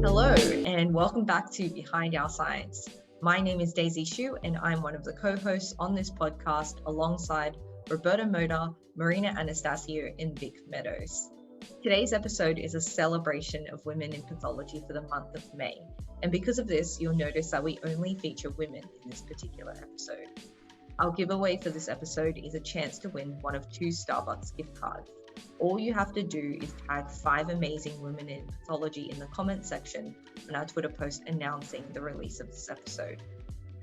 Hello, and welcome back to Behind Our Science. My name is Daisy Shu, and I'm one of the co-hosts on this podcast alongside Roberta Moda, Marina Anastasio, and Vic Meadows. Today's episode is a celebration of women in pathology for the month of May. And because of this, you'll notice that we only feature women in this particular episode. Our giveaway for this episode is a chance to win one of 2 Starbucks gift cards. All you have to do is tag 5 amazing women in pathology in the comment section on our Twitter post announcing the release of this episode.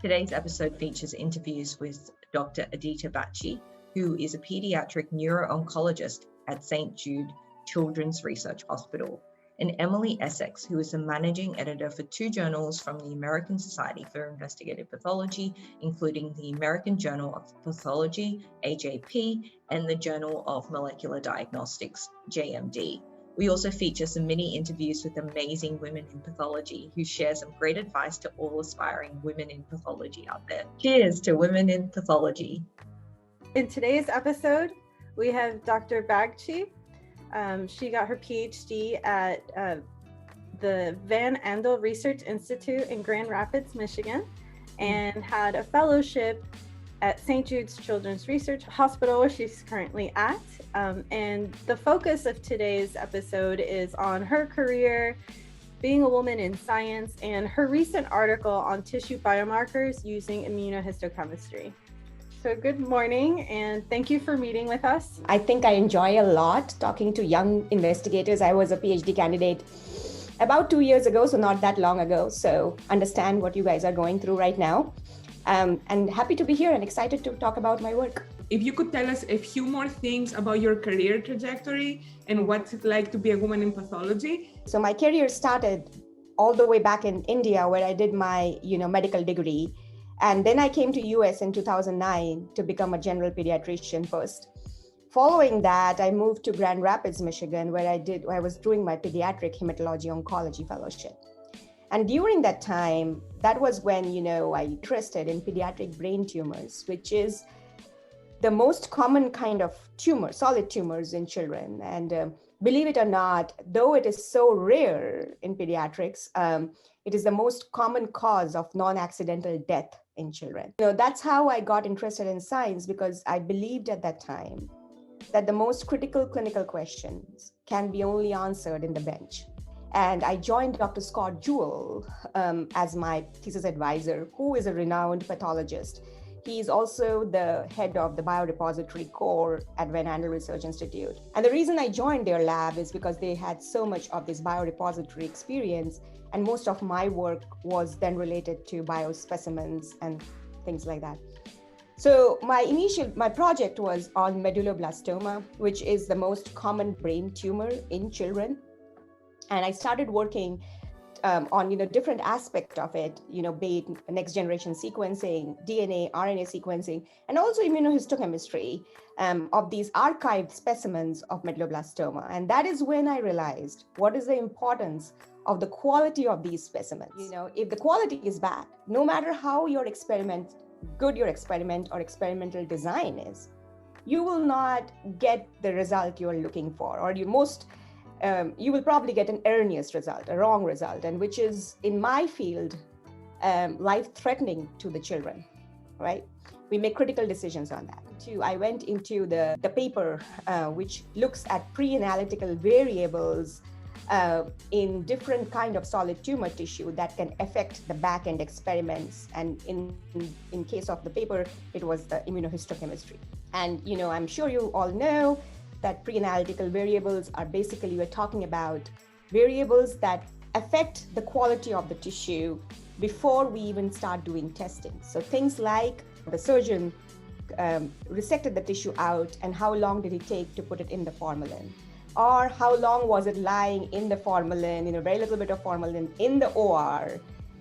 Today's episode features interviews with Dr. Adita Bachchi, who is a pediatric neuro-oncologist at St. Jude Children's Research Hospital, and Emily Essex, who is the managing editor for 2 journals from the American Society for Investigative Pathology, including the American Journal of Pathology, AJP, and the Journal of Molecular Diagnostics, JMD. We also feature some mini interviews with amazing women in pathology who share some great advice to all aspiring women in pathology out there. Cheers to women in pathology. In today's episode, we have Dr. Bagchi. She got her PhD at the Van Andel Research Institute in Grand Rapids, Michigan, and had a fellowship at St. Jude's Children's Research Hospital, where she's currently at. And the focus of today's episode is on her career, being a woman in science, and her recent article on tissue biomarkers using immunohistochemistry. So good morning, and thank you for meeting with us. I think I enjoy a lot talking to young investigators. I was a PhD candidate about 2 years ago, so not that long ago. So understand what you guys are going through right now. And happy to be here and excited to talk about my work. If you could tell us a few more things about your career trajectory and what's it like to be a woman in pathology. So my career started all the way back in India, where I did my medical degree. And then I came to US in 2009 to become a general pediatrician first. Following that, I moved to Grand Rapids, Michigan, where I was doing my pediatric hematology oncology fellowship. And during that time, that was when, I interested in pediatric brain tumors, which is the most common kind of tumor, solid tumors in children. And believe it or not, though it is so rare in pediatrics, it is the most common cause of non-accidental death in children. That's how I got interested in science, because I believed at that time that the most critical clinical questions can be only answered in the bench. And I joined Dr. Scott Jewell as my thesis advisor, who is a renowned pathologist. He is also the head of the biorepository core at Van Andel Research Institute. And the reason I joined their lab is because they had so much of this biorepository experience, and most of my work was then related to biospecimens and things like that. So my project was on medulloblastoma, which is the most common brain tumor in children. And I started working on different aspects of it, be it next generation sequencing, DNA, RNA sequencing, and also immunohistochemistry of these archived specimens of medulloblastoma. And that is when I realized what is the importance of the quality of these specimens. If the quality is bad, no matter how good your experiment or experimental design is, you will not get the result you're looking for, or you will probably get an erroneous result, a wrong result, and which is, in my field, life-threatening to the children, right? We make critical decisions on that. I went into the paper, which looks at pre-analytical variables in different kind of solid tumor tissue that can affect the back-end experiments. And in case of the paper, it was the immunohistochemistry. And, I'm sure you all know that pre-analytical variables are basically, we're talking about variables that affect the quality of the tissue before we even start doing testing. So things like the surgeon resected the tissue out, and how long did it take to put it in the formalin? Or how long was it lying in the formalin, very little bit of formalin in the OR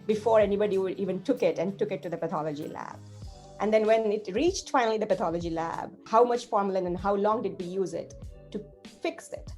before anybody even took it to the pathology lab? And then when it reached finally the pathology lab, how much formalin and how long did we use it to fix it?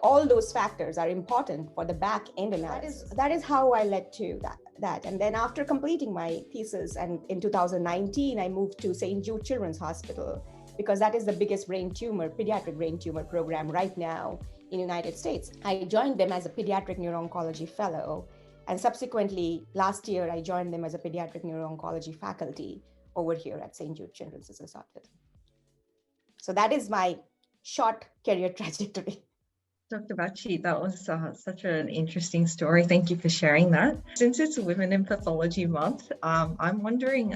All those factors are important for the back end analysis. That is how I led to that. And then after completing my thesis, and in 2019, I moved to St. Jude Children's Hospital, because that is the biggest pediatric brain tumor program right now in the United States. I joined them as a pediatric neuro-oncology fellow. And subsequently, last year, I joined them as a pediatric neuro-oncology faculty over here at St. Jude Children's Hospital. So that is my short career trajectory. Dr. Bagchi, that was such an interesting story. Thank you for sharing that. Since it's Women in Pathology Month, I'm wondering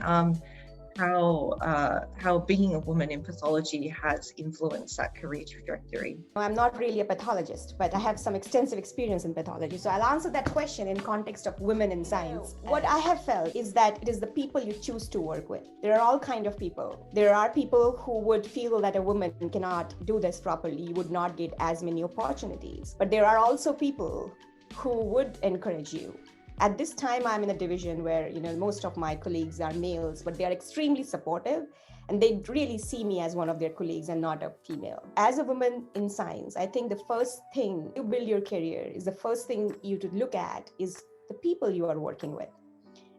how being a woman in pathology has influenced that career trajectory. I'm not really a pathologist, but I have some extensive experience in pathology. So I'll answer that question in context of women in science. What I have felt is that it is the people you choose to work with. There are all kinds of people. There are people who would feel that a woman cannot do this properly, would not get as many opportunities. But there are also people who would encourage you. At this time, I'm in a division where, most of my colleagues are males, but they are extremely supportive and they really see me as one of their colleagues and not a female. As a woman in science, I think the first thing to build your career is the first thing you to look at is the people you are working with.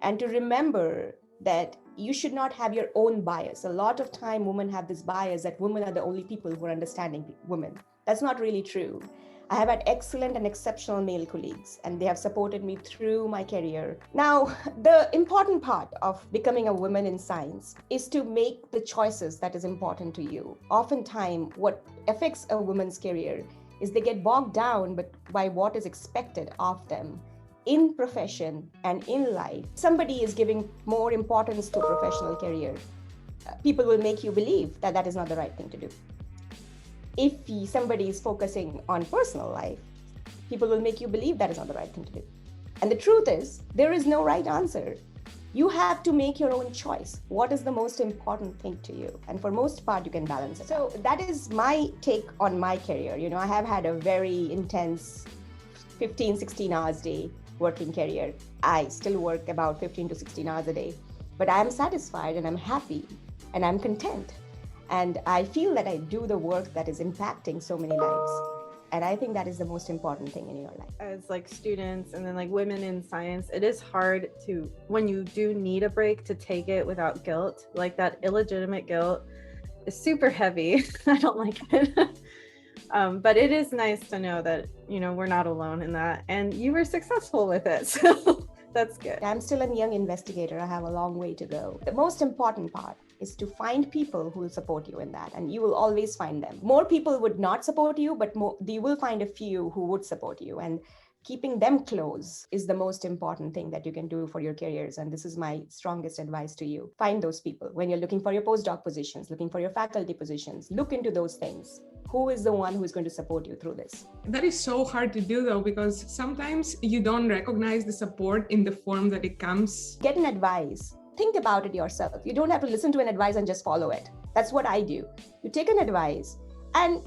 And to remember that you should not have your own bias. A lot of time, women have this bias that women are the only people who are understanding women. That's not really true. I have had excellent and exceptional male colleagues, and they have supported me through my career. Now, the important part of becoming a woman in science is to make the choices that is important to you. Oftentimes, what affects a woman's career is they get bogged down by what is expected of them in profession and in life. Somebody is giving more importance to a professional career. People will make you believe that that is not the right thing to do. If somebody is focusing on personal life, people will make you believe that is not the right thing to do. And the truth is, there is no right answer. You have to make your own choice. What is the most important thing to you? And for most part, you can balance it. So that is my take on my career. I have had a very intense 15, 16 hours a day working career. I still work about 15 to 16 hours a day, but I'm satisfied and I'm happy and I'm content. And I feel that I do the work that is impacting so many lives. And I think that is the most important thing in your life. As students and then women in science, it is hard to, when you do need a break, to take it without guilt. That illegitimate guilt is super heavy. I don't like it. But it is nice to know that, we're not alone in that. And you were successful with it. So that's good. I'm still a young investigator. I have a long way to go. The most important part is to find people who will support you in that, and you will always find them. More people would not support you, but you will find a few who would support you, and keeping them close is the most important thing that you can do for your careers. And this is my strongest advice to you. Find those people. When you're looking for your postdoc positions, looking for your faculty positions, look into those things. Who is the one who is going to support you through this? That is so hard to do though, because sometimes you don't recognize the support in the form that it comes. Get an advice. Think about it yourself. You don't have to listen to an advice and just follow it. That's what I do. You take an advice and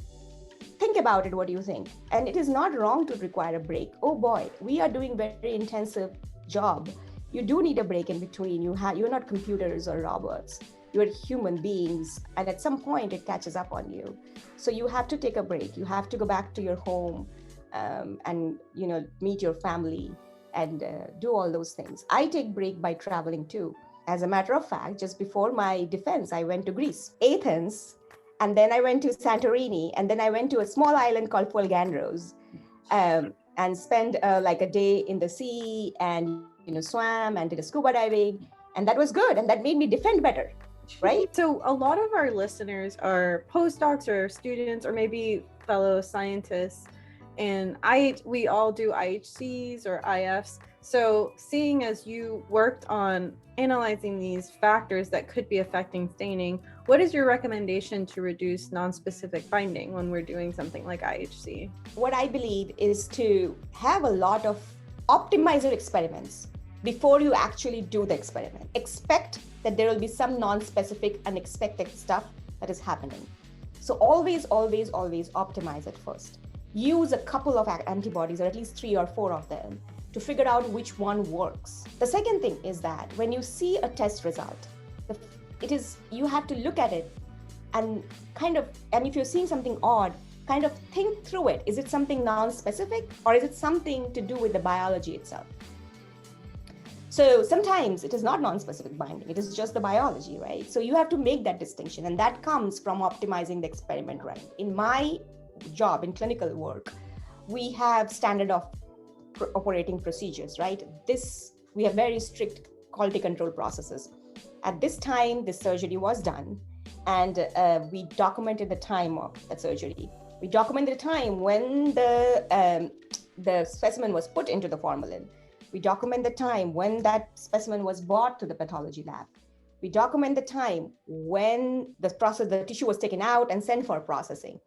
think about it. What do you think? And it is not wrong to require a break. Oh boy, we are doing very intensive job. You do need a break in between. You're not computers or robots. You're human beings. And at some point it catches up on you. So you have to take a break. You have to go back to your home and meet your family and do all those things. I take break by traveling too. As a matter of fact, just before my defense, I went to Greece, Athens, and then I went to Santorini, and then I went to a small island called Polgandros, and spent a day in the sea and swam and did a scuba diving, and that was good, and that made me defend better, right? So a lot of our listeners are postdocs or students or maybe fellow scientists, and we all do IHCs or IFs. So seeing as you worked on analyzing these factors that could be affecting staining, what is your recommendation to reduce non-specific binding when we're doing something like IHC? What I believe is to have a lot of optimizer experiments before you actually do the experiment. Expect that there will be some non-specific, unexpected stuff that is happening. So always, always, always optimize it first. Use a couple of antibodies, or at least 3 or 4 of them, to figure out which one works. The second thing is that when you see a test result, you have to look at it and and if you're seeing something odd, kind of think through it. Is it something non-specific, or is it something to do with the biology itself? So sometimes it is not non-specific binding, it is just the biology, right? So you have to make that distinction, and that comes from optimizing the experiment, right? In my job, in clinical work, we have standard of operating procedures, right? We have very strict quality control processes. At this time, the surgery was done, and we documented the time of that surgery. We documented the time when the specimen was put into the formalin. We document the time when that specimen was brought to the pathology lab. We document the time when the tissue was taken out and sent for processing.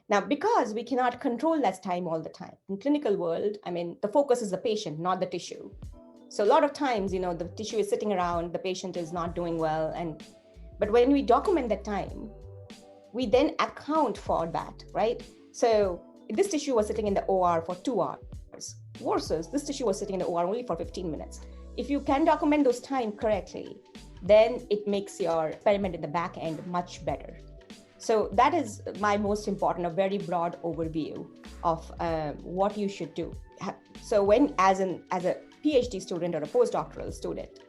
Now, because we cannot control that time all the time, in clinical world, the focus is the patient, not the tissue. So a lot of times, the tissue is sitting around, the patient is not doing well. But when we document that time, we then account for that, right? So this tissue was sitting in the OR for 2 hours versus this tissue was sitting in the OR only for 15 minutes. If you can document those time correctly, then it makes your experiment in the back end much better. So that is my most important, a very broad overview of what you should do. So when, as a PhD student or a postdoctoral student,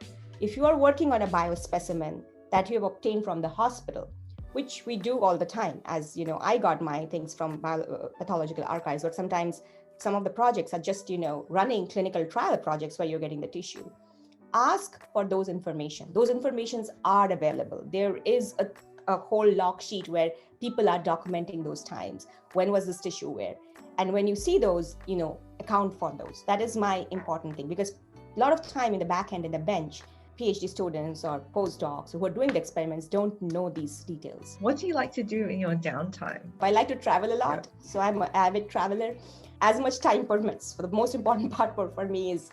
if you are working on a biospecimen that you have obtained from the hospital, which we do all the time, as I got my things from pathological archives, but sometimes some of the projects are just, running clinical trial projects where you're getting the tissue. Ask for those information. Those informations are available. There is a whole log sheet where people are documenting those times. When was this tissue where? And when you see those, account for those. That is my important thing, because a lot of time in the back end, in the bench, PhD students or postdocs who are doing the experiments don't know these details. What do you like to do in your downtime? I like to travel a lot. Yeah. So I'm an avid traveler. As much time permits. So the most important part for me is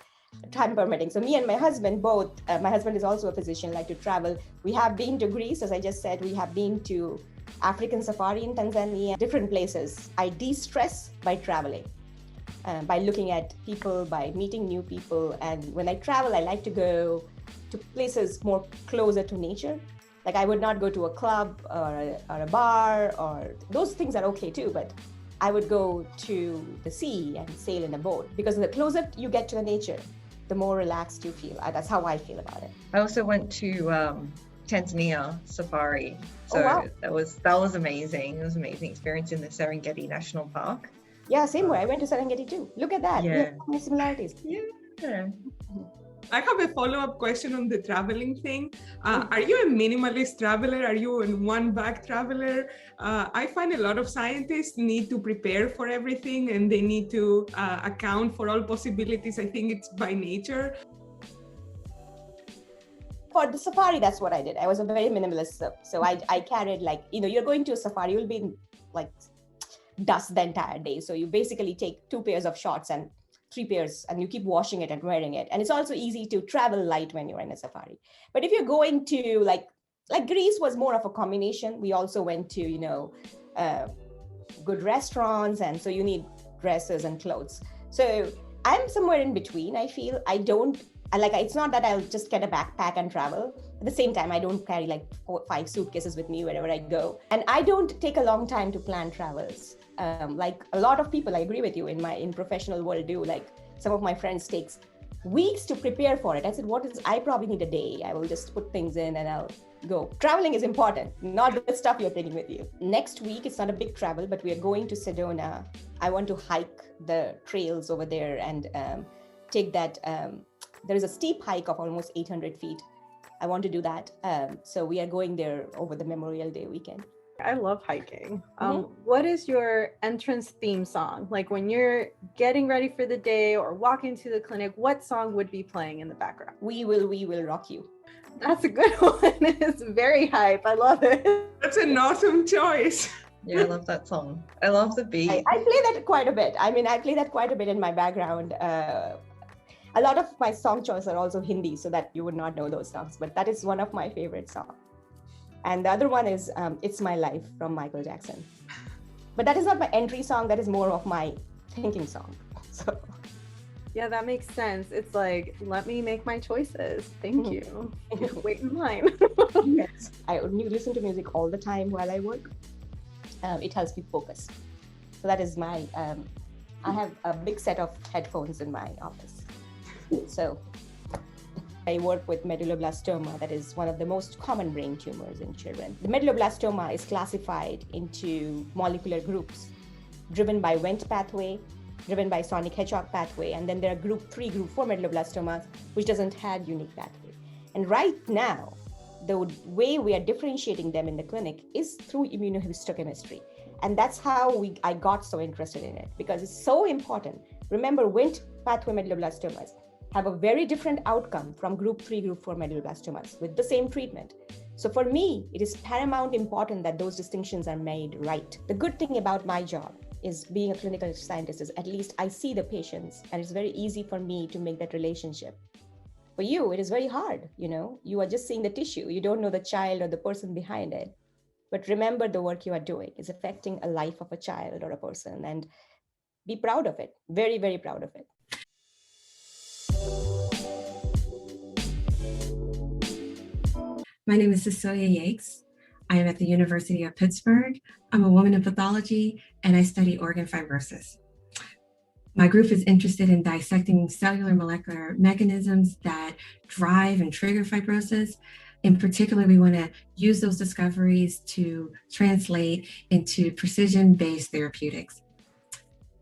time permitting. So me and my husband both, my husband is also a physician, like to travel. We have been to Greece, as I just said. We have been to African safari in Tanzania, different places. I de-stress by traveling, by looking at people, by meeting new people. And when I travel, I like to go to places more closer to nature. Like I would not go to a club or a bar, or those things are okay too, but I would go to the sea and sail in a boat, because the closer you get to the nature, the more relaxed you feel. That's how I feel about it. I also went to Tanzania safari. So wow. that was amazing. It was an amazing experience in the Serengeti National Park. Yeah, same way. I went to Serengeti too. Look at that. Yeah. We have so many similarities. Yeah. I have a follow-up question on the traveling thing. Are you a minimalist traveler? Are you a one-bag traveler? I find a lot of scientists need to prepare for everything, and they need to account for all possibilities. I think it's by nature. For the safari, that's what I did. I was a very minimalist. So I carried, like, you're going to a safari, you'll be in like dust the entire day. So you basically take 2 pairs of shorts and 3 pairs, and you keep washing it and wearing it. And it's also easy to travel light when you're in a safari. But if you're going to like Greece was more of a combination. We also went to, good restaurants. And so you need dresses and clothes. So I'm somewhere in between. I feel it's not that I'll just get a backpack and travel. At the same time, I don't carry like 4 or 5 suitcases with me wherever I go. And I don't take a long time to plan travels. Like a lot of people, I agree with you, in professional world do. Like some of my friends takes weeks to prepare for it. I said, I probably need a day. I will just put things in and I'll go. Traveling is important, not the stuff you're taking with you. Next week, it's not a big travel, but we are going to Sedona. I want to hike the trails over there and take that. There is a steep hike of almost 800 feet. I want to do that. So we are going there over the Memorial Day weekend. I love hiking. What is your entrance theme song? Like when you're getting ready for the day or walking to the clinic, what song would be playing in the background? We Will Rock You. That's a good one. It's very hype. I love it. That's an awesome choice. Yeah, I love that song. I love the beat. I play that quite a bit. I play that quite a bit in my background. A lot of my song choices are also Hindi, so that you would not know those songs, but that is one of my favorite songs. And the other one is It's My Life from Michael Jackson. But that is not my entry song, that is more of my thinking song. So yeah, that makes sense. It's like, let me make my choices. Thank you. Wait in line. Yes. I listen to music all the time while I work. It helps me focus. So that is my, I have a big set of headphones in my office. So I work with medulloblastoma. That is one of the most common brain tumors in children. The medulloblastoma is classified into molecular groups driven by Wnt pathway, driven by sonic hedgehog pathway. And then there are group 3, group 4 medulloblastomas, which doesn't have unique pathway. And right now, the way we are differentiating them in the clinic is through immunohistochemistry. And that's how I got so interested in it, because it's so important. Remember, Wnt pathway medulloblastomas have a very different outcome from group 3, group 4 medulloblastomas with the same treatment. So for me, it is paramount important that those distinctions are made right. The good thing about my job is being a clinical scientist is at least I see the patients, and it's very easy for me to make that relationship. For you, it is very hard. You are just seeing the tissue. You don't know the child or the person behind it. But remember, the work you are doing is affecting a life of a child or a person, and be proud of it. Very, very proud of it. My name is Cecilia Yates. I am at the University of Pittsburgh. I'm a woman in pathology, and I study organ fibrosis. My group is interested in dissecting cellular molecular mechanisms that drive and trigger fibrosis. In particular, we want to use those discoveries to translate into precision-based therapeutics.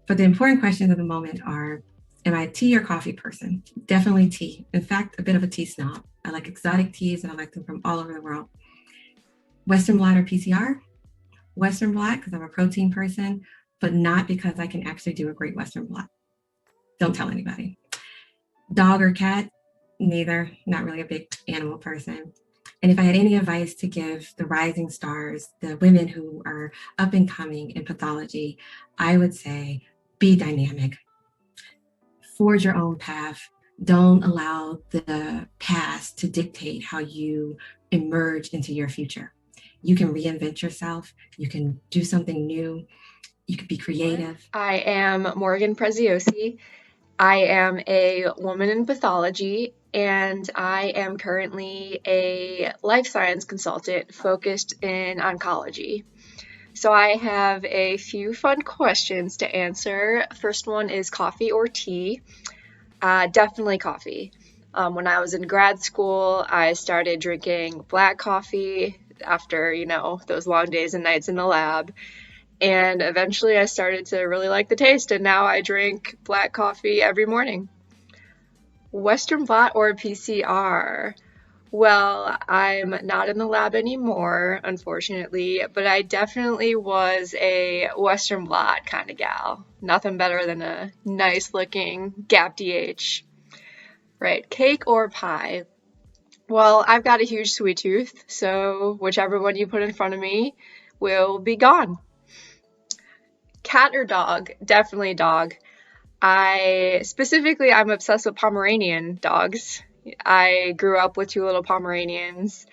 But the important questions of the moment are, am I a tea or coffee person? Definitely tea. In fact, a bit of a tea snob. I like exotic teas, and I like them from all over the world. Western blot or PCR? Western blot, because I'm a protein person, but not because I can actually do a great Western blot. Don't tell anybody. Dog or cat? Neither. Not really a big animal person. And if I had any advice to give the rising stars, the women who are up and coming in pathology, I would say be dynamic. Forge your own path. Don't allow the past to dictate how you emerge into your future. You can reinvent yourself. You can do something new. You can be creative. I am Morgan Preziosi. I am a woman in pathology, and I am currently a life science consultant focused in oncology. So I have a few fun questions to answer. First one is coffee or tea? Definitely coffee. When I was in grad school, I started drinking black coffee after, those long days and nights in the lab. And eventually I started to really like the taste, and now I drink black coffee every morning. Western blot or PCR? Well, I'm not in the lab anymore, unfortunately, but I definitely was a Western blot kind of gal. Nothing better than a nice looking gap DH. Right, cake or pie? Well, I've got a huge sweet tooth, so whichever one you put in front of me will be gone. Cat or dog? Definitely dog. I'm obsessed with Pomeranian dogs. I grew up with 2 little Pomeranians,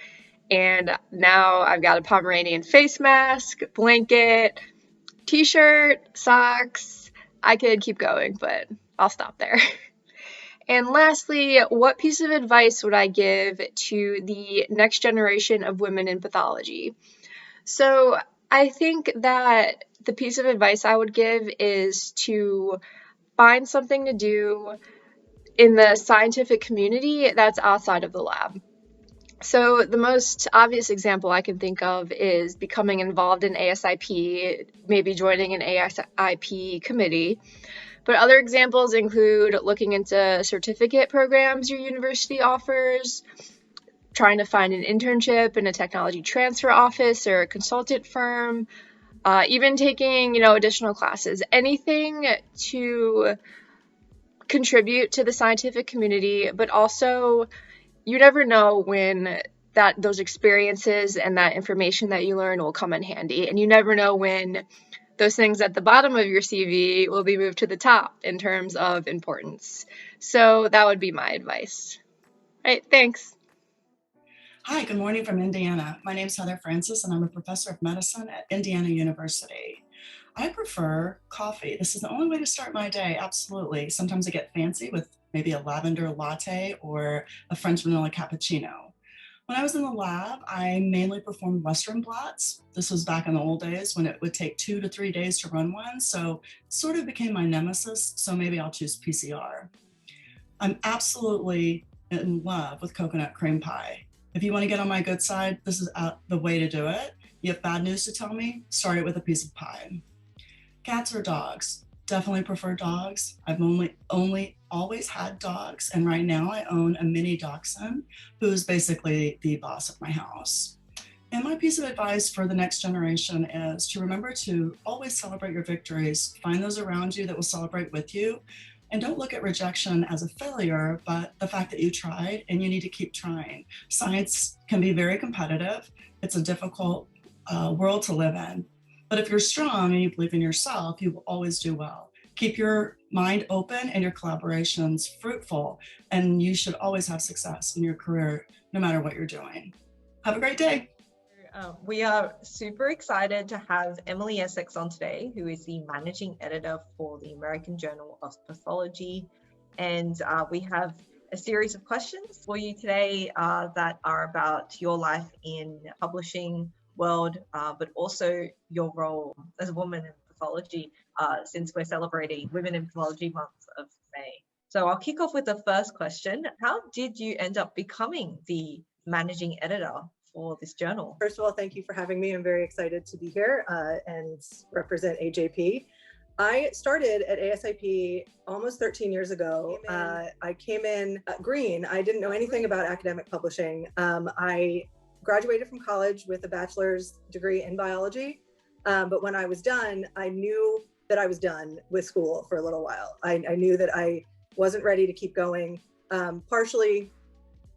and now I've got a Pomeranian face mask, blanket, t-shirt, socks. I could keep going, but I'll stop there. And lastly, what piece of advice would I give to the next generation of women in pathology? So I think that the piece of advice I would give is to find something to do in the scientific community that's outside of the lab. So the most obvious example I can think of is becoming involved in ASIP, maybe joining an ASIP committee. But other examples include looking into certificate programs your university offers, trying to find an internship in a technology transfer office or a consultant firm, even taking, additional classes, anything to contribute to the scientific community, but also you never know when those experiences and that information that you learn will come in handy. And you never know when those things at the bottom of your CV will be moved to the top in terms of importance. So that would be my advice. All right, thanks. Hi, good morning from Indiana. My name is Heather Francis, and I'm a professor of medicine at Indiana University. I prefer coffee. This is the only way to start my day, absolutely. Sometimes I get fancy with maybe a lavender latte or a French vanilla cappuccino. When I was in the lab, I mainly performed Western blots. This was back in the old days when it would take 2 to 3 days to run one, so it sort of became my nemesis, so maybe I'll choose PCR. I'm absolutely in love with coconut cream pie. If you want to get on my good side, this is the way to do it. You have bad news to tell me? Start it with a piece of pie. Cats or dogs? definitely prefer dogs. I've only always had dogs, and right now I own a mini dachshund who's basically the boss of my house. And my piece of advice for the next generation is to remember to always celebrate your victories. Find those around you that will celebrate with you. And don't look at rejection as a failure, but the fact that you tried and you need to keep trying. Science can be very competitive. It's a difficult world to live in. But if you're strong and you believe in yourself, you will always do well. Keep your mind open and your collaborations fruitful, and you should always have success in your career, no matter what you're doing. Have a great day. We are super excited to have Emily Essex on today, who is the managing editor for the American Journal of Pathology. And we have a series of questions for you today that are about your life in publishing world, but also your role as a woman in pathology, since we're celebrating Women in Pathology Month of May. So I'll kick off with the first question. How did you end up becoming the managing editor for this journal? First of all, thank you for having me. I'm very excited to be here and represent AJP. I started at ASIP almost 13 years ago. I came in green. I didn't know anything about academic publishing. I graduated from college with a bachelor's degree in biology. But when I was done, I knew that I was done with school for a little while. I knew that I wasn't ready to keep going, partially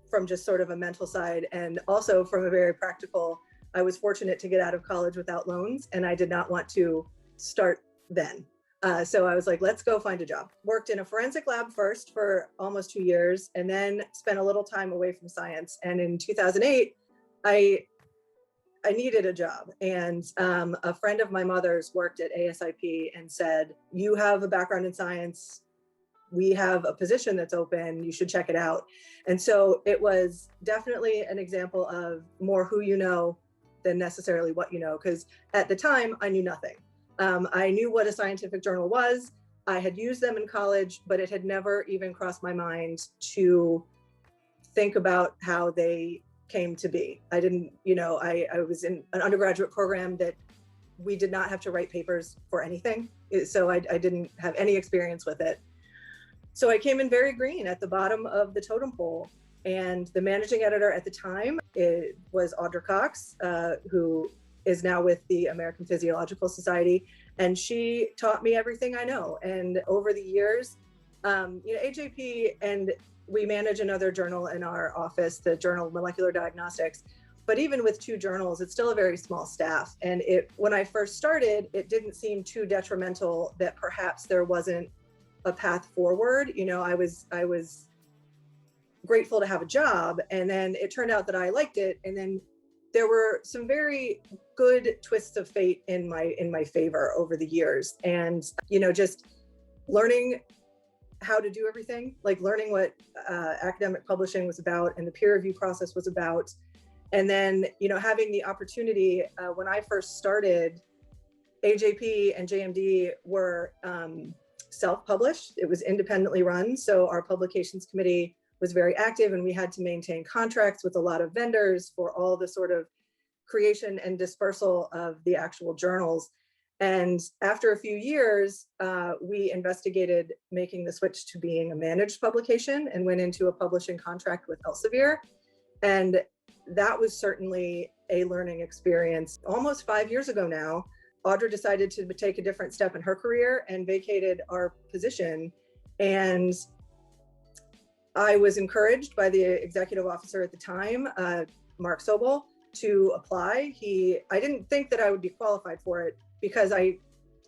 from just sort of a mental side, and also from a very practical. I was fortunate to get out of college without loans, and I did not want to start then. So I was like, let's go find a job. Worked in a forensic lab first for almost 2 years, and then spent a little time away from science. And in 2008, I needed a job. And a friend of my mother's worked at ASIP and said, you have a background in science. We have a position that's open, you should check it out. And so it was definitely an example of more who you know than necessarily what you know, because at the time I knew nothing. I knew what a scientific journal was. I had used them in college, but it had never even crossed my mind to think about how they came to be. I didn't, I was in an undergraduate program that we did not have to write papers for anything. So I didn't have any experience with it. So I came in very green at the bottom of the totem pole, and the managing editor at the time, it was Audra Cox, who is now with the American Physiological Society, and she taught me everything I know. And over the years, AJP, and we manage another journal in our office, the Journal of Molecular Diagnostics. But even with 2 journals, it's still a very small staff. And when I first started, it didn't seem too detrimental that perhaps there wasn't a path forward. I was grateful to have a job, and then it turned out that I liked it. And then there were some very good twists of fate in my favor over the years. And, just learning how to do everything, like learning what academic publishing was about and the peer review process was about. And then, having the opportunity, when I first started, AJP and JMD were self-published. It was independently run. So our publications committee was very active, and we had to maintain contracts with a lot of vendors for all the sort of creation and dispersal of the actual journals. And after a few years, we investigated making the switch to being a managed publication and went into a publishing contract with Elsevier. And that was certainly a learning experience. Almost 5 years ago now, Audra decided to take a different step in her career and vacated our position. And I was encouraged by the executive officer at the time, Mark Sobel, to apply. I didn't think that I would be qualified for it because I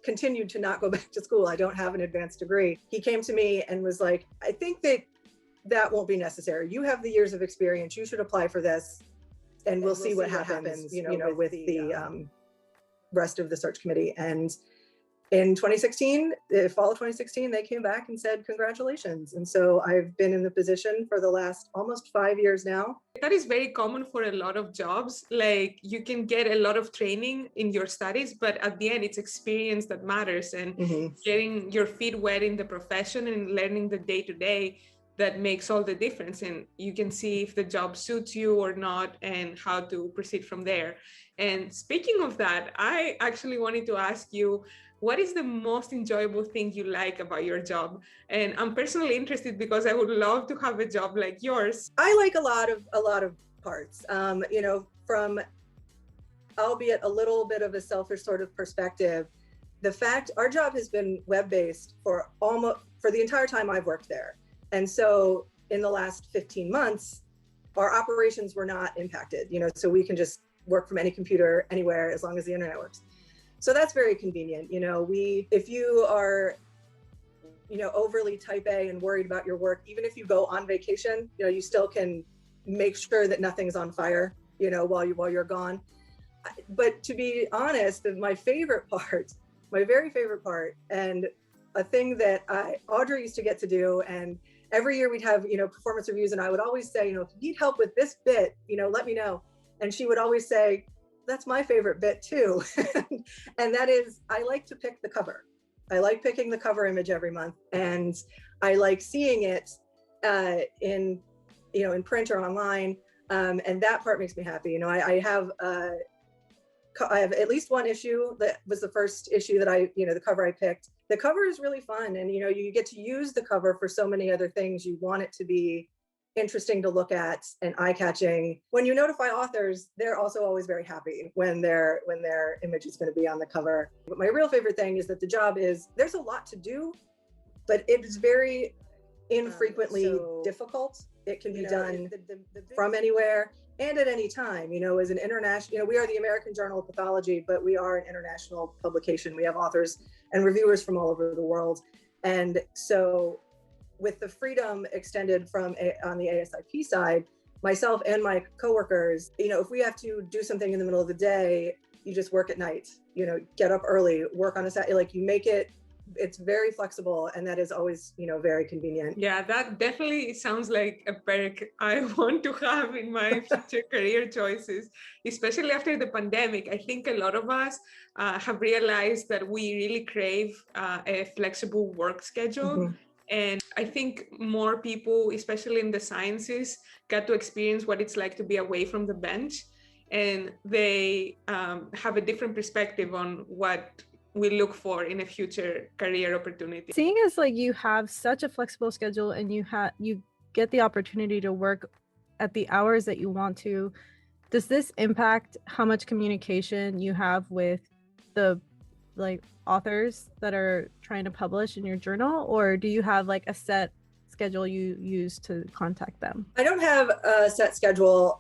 continued to not go back to school. I don't have an advanced degree. He came to me and was like, I think that won't be necessary. You have the years of experience. You should apply for this, and we'll see what happens, with the rest of the search committee. And in 2016, the fall of 2016, they came back and said, congratulations. And so I've been in the position for the last almost 5 years now. That is very common for a lot of jobs. Like, you can get a lot of training in your studies, but at the end, it's experience that matters, and getting your feet wet in the profession and learning the day-to-day that makes all the difference. And you can see if the job suits you or not and how to proceed from there. And speaking of that, I actually wanted to ask you, what is the most enjoyable thing you like about your job? And I'm personally interested because I would love to have a job like yours. I like a lot of parts, from, albeit a little bit of a selfish sort of perspective. The fact our job has been web-based for the entire time I've worked there. And so in the last 15 months, our operations were not impacted, so we can just work from any computer anywhere as long as the internet works. So that's very convenient. If you are, overly type A and worried about your work, even if you go on vacation, you still can make sure that nothing's on fire, while you're gone. But to be honest, my very favorite part, and a thing that Audrey used to get to do, and every year we'd have, performance reviews, and I would always say, if you need help with this bit, let me know. And she would always say, that's my favorite bit too. And that is, I like to pick the cover. I like picking the cover image every month, and I like seeing it in print or online. And that part makes me happy. I have at least one issue that was the first issue that the cover I picked. The cover is really fun, and you get to use the cover for so many other things. You want it to be interesting to look at and eye-catching. When you notify authors, they're also always very happy when their image is going to be on the cover. But my real favorite thing is that the job there's a lot to do, but it is very infrequently difficult. It can be done from anywhere and at any time. As an international, we are the American Journal of Pathology, but we are an international publication. We have authors and reviewers from all over the world. And so with the freedom extended on the ASIP side, myself and my coworkers, if we have to do something in the middle of the day, you just work at night, get up early, work on a Saturday, you make it's very flexible, and that is always, very convenient. Yeah, that definitely sounds like a perk I want to have in my future career choices, especially after the pandemic. I think a lot of us have realized that we really crave a flexible work schedule. Mm-hmm. And I think more people, especially in the sciences, got to experience what it's like to be away from the bench, and they have a different perspective on what we look for in a future career opportunity. Seeing as you have such a flexible schedule, and you get the opportunity to work at the hours that you want to, does this impact how much communication you have with the authors that are trying to publish in your journal, or do you have a set schedule you use to contact them? I don't have a set schedule.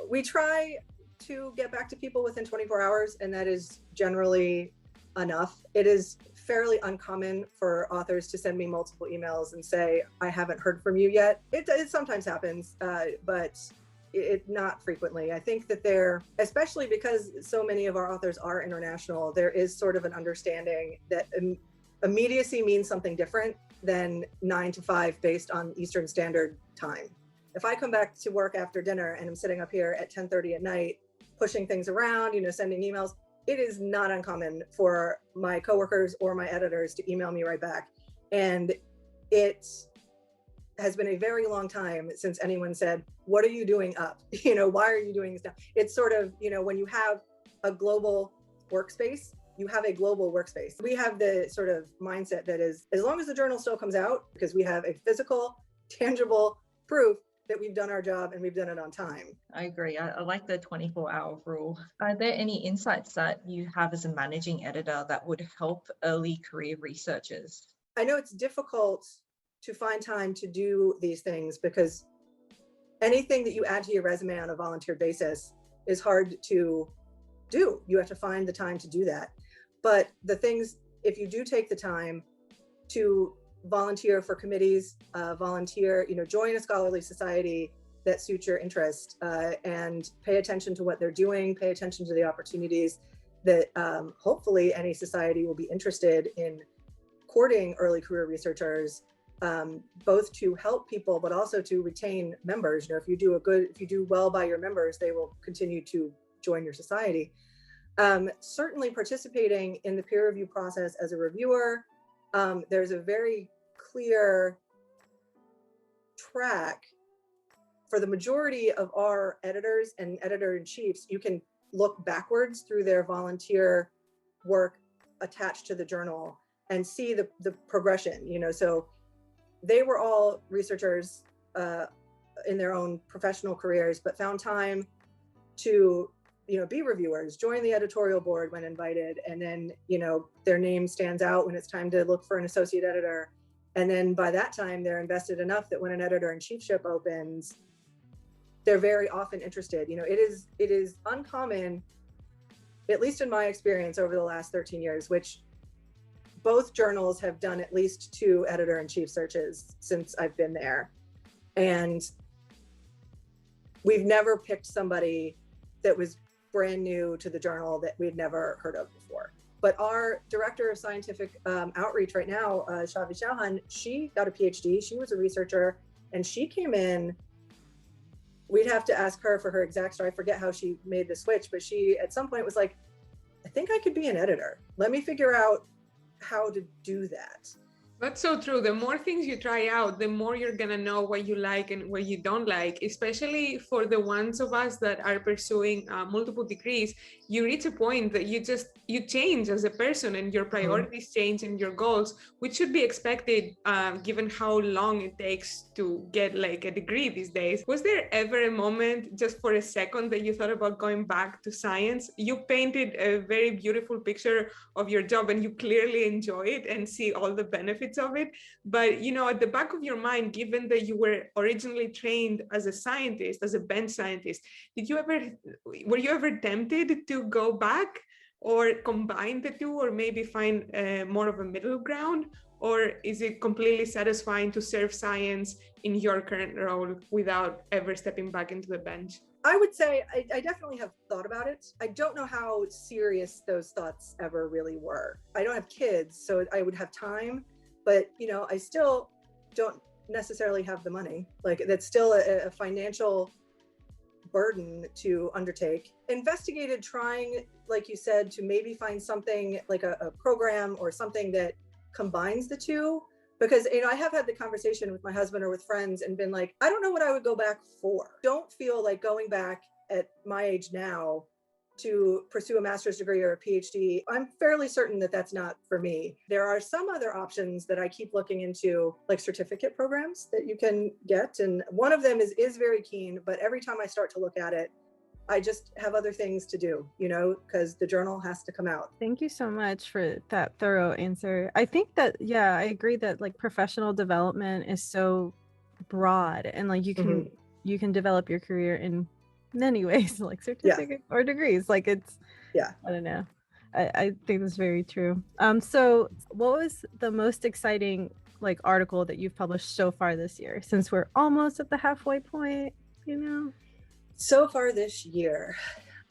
We try to get back to people within 24 hours, and that is generally enough. It is fairly uncommon for authors to send me multiple emails and say, I haven't heard from you yet. It sometimes happens, but it not frequently. I think that especially because so many of our authors are international, there is sort of an understanding that immediacy means something different than 9 to 5 based on Eastern Standard Time. If I come back to work after dinner and I'm sitting up here at 10:30 at night, pushing things around, sending emails, it is not uncommon for my coworkers or my editors to email me right back. And it has been a very long time since anyone said, what are you doing up? Why are you doing this now? It's sort of, when you have a global workspace, you have a global workspace. We have the sort of mindset that is, as long as the journal still comes out, because we have a physical, tangible proof that we've done our job and we've done it on time. I agree. I like the 24-hour rule. Are there any insights that you have as a managing editor that would help early career researchers? I know it's difficult to find time to do these things because anything that you add to your resume on a volunteer basis is hard to do. You have to find the time to do that. But the things, if you do take the time to volunteer for committees, join a scholarly society that suits your interest, and pay attention to what they're doing, pay attention to the opportunities that hopefully any society will be interested in courting early career researchers, both to help people, but also to retain members. If you do well by your members, they will continue to join your society. Certainly participating in the peer review process as a reviewer, there's a very clear track for the majority of our editors and editor-in-chiefs. You can look backwards through their volunteer work attached to the journal and see the progression, you know. So they were all researchers in their own professional careers, but found time to, you know, be reviewers, join the editorial board when invited, and then, you know, their name stands out when it's time to look for an associate editor. And then by that time, they're invested enough that when an editor-in-chiefship opens, they're very often interested. You know, it is uncommon, at least in my experience over the last 13 years, which both journals have done at least 2 editor-in-chief searches since I've been there. And we've never picked somebody that was brand new to the journal that we'd never heard of before. But our director of scientific outreach right now, Shavi Chauhan, she got a PhD. She was a researcher, and she came in. We'd have to ask her for her exact story. I forget how she made the switch, but she at some point was like, I think I could be an editor. Let me figure out how to do that. That's so true. The more things you try out, the more you're going to know what you like and what you don't like, especially for the ones of us that are pursuing multiple degrees. You reach a point that you change as a person, and your priorities change and your goals, which should be expected given how long it takes to get like a degree these days. Was there ever a moment, just for a second, that you thought about going back to science? You painted a very beautiful picture of your job, and you clearly enjoy it and see all the benefits of it. But, you know, at the back of your mind, given that you were originally trained as a scientist, as a bench scientist, were you ever tempted to go back or combine the two, or maybe find more of a middle ground? Or is it completely satisfying to serve science in your current role without ever stepping back into the bench? I would say I definitely have thought about it. I don't know how serious those thoughts ever really were. I don't have kids, so I would have time, but, you know, I still don't necessarily have the money. Like, that's still a financial burden to undertake. Investigated trying, like you said, to maybe find something like a program or something that combines the two. Because, you know, I have had the conversation with my husband or with friends and been like, I don't know what I would go back for. Don't feel like going back at my age now to pursue a master's degree or a PhD. I'm fairly certain that that's not for me. There are some other options that I keep looking into, like certificate programs that you can get. And one of them is very keen, but every time I start to look at it, I just have other things to do, you know, because the journal has to come out. Thank you so much for that thorough answer. I think that, yeah, I agree that like professional development is so broad, and like you can develop your career in many ways, like certificates or degrees. Like it's, I don't know. I think that's very true. So what was the most exciting like article that you've published so far this year, since we're almost at the halfway point, you know? So far this year,